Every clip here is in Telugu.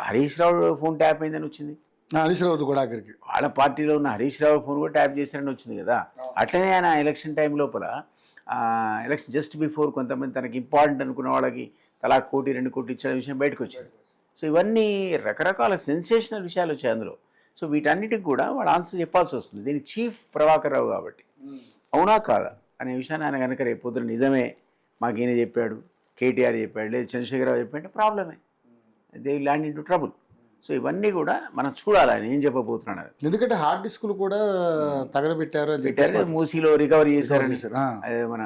హరీష్ రావు ఫోన్ ట్యాప్ అయిందని వచ్చింది. హరీష్ రావు కూడా ఆఖరికి వాళ్ళ పార్టీలో ఉన్న హరీష్ రావు ఫోన్ కూడా ట్యాప్ చేశారని వచ్చింది కదా. అట్లనే ఆయన ఎలక్షన్ టైం లోపల ఎలక్షన్ జస్ట్ బిఫోర్ కొంతమంది తనకి ఇంపార్టెంట్ అనుకున్న వాళ్ళకి తలా 1-2 కోట్లు ఇచ్చిన విషయం బయటకు వచ్చింది. సో ఇవన్నీ రకరకాల సెన్సేషనల్ విషయాలు వచ్చాయి అందులో. సో వీటన్నిటికి కూడా వాళ్ళ ఆన్సర్ చెప్పాల్సి వస్తుంది. దీనికి చీఫ్ ప్రభాకర్ రావు కాబట్టి అవునా కాదా అనే విషయాన్ని ఆయన కనుక రేపు పొద్దున నిజమే మాకు ఈయన చెప్పాడు, కేటీఆర్ చెప్పాడు, లేదా చంద్రశేఖరరావు చెప్పాడు, ప్రాబ్లమే, they land in to trouble. So ఇవన్నీ కూడా మనం చూడాలి ఆయన ఏం చెప్పబోతున్నాడు. ఎందుకంటే హార్డ్ డిస్కులు కూడా తగలబెట్టారు అని పెట్టారు, మూసీలో రికవరీ చేశారని, అదే మన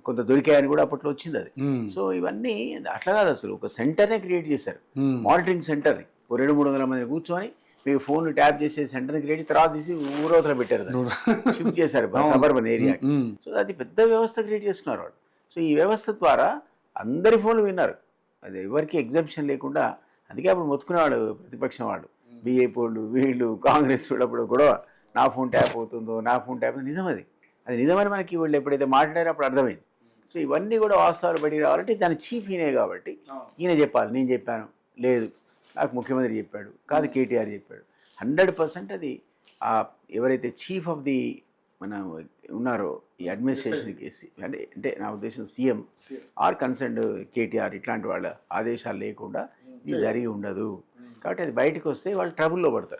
కొంత దొరికాయని కూడా అప్పట్లో వచ్చింది అది. సో ఇవన్నీ అట్లా కాదు, అసలు ఒక సెంటర్నే క్రియేట్ చేశారు, మానిటరింగ్ సెంటర్ని. 200-300 మంది కూర్చొని మీరు ఫోన్ ట్యాప్ చేసే సెంటర్ని క్రియేట్ తర్వాత తీసి ఊరవతల పెట్టారు, షిఫ్ట్ చేశారు సబర్బన్ ఏరియాకి. సో అది పెద్ద వ్యవస్థ క్రియేట్ చేస్తున్నారు వాళ్ళు. సో ఈ వ్యవస్థ ద్వారా అందరి ఫోన్లు విన్నారు, అది ఎవరికి ఎగ్జామ్షన్ లేకుండా. అందుకే అప్పుడు మొత్తుకునేవాడు ప్రతిపక్షం వాళ్ళు, బీజేపీ వాళ్ళు, వీళ్ళు కాంగ్రెస్ వాళ్ళప్పుడు గొడవ, నా ఫోన్ ట్యాప్ అవుతుందో, నా ఫోన్ ట్యాప్ అవుతుందో. నిజం అది నిజమని మనకి వీళ్ళు ఎప్పుడైతే మాట్లాడారో అప్పుడు అర్థమైంది. సో ఇవన్నీ కూడా వాస్తవాలు బయటికి రావాలంటే దాని చీఫ్ ఈయనే కాబట్టి ఈయన చెప్పాలి. నేను చెప్పాను లేదు, నాకు ముఖ్యమంత్రి చెప్పాడు, కాదు కేటీఆర్ చెప్పాడు. 100% అది ఎవరైతే చీఫ్ ఆఫ్ ది మన ఉన్నారో ఈ అడ్మినిస్ట్రేషన్కి అంటే నా ఉద్దేశం సీఎం ఆర్ కన్సర్న్డ్ కేటీఆర్ ఇట్లాంటి వాళ్ళ ఆదేశాలు లేకుండా ఇది జరిగి ఉండదు. కాబట్టి అది బయటకు వస్తే వాళ్ళు ట్రబుల్లో పడతారు.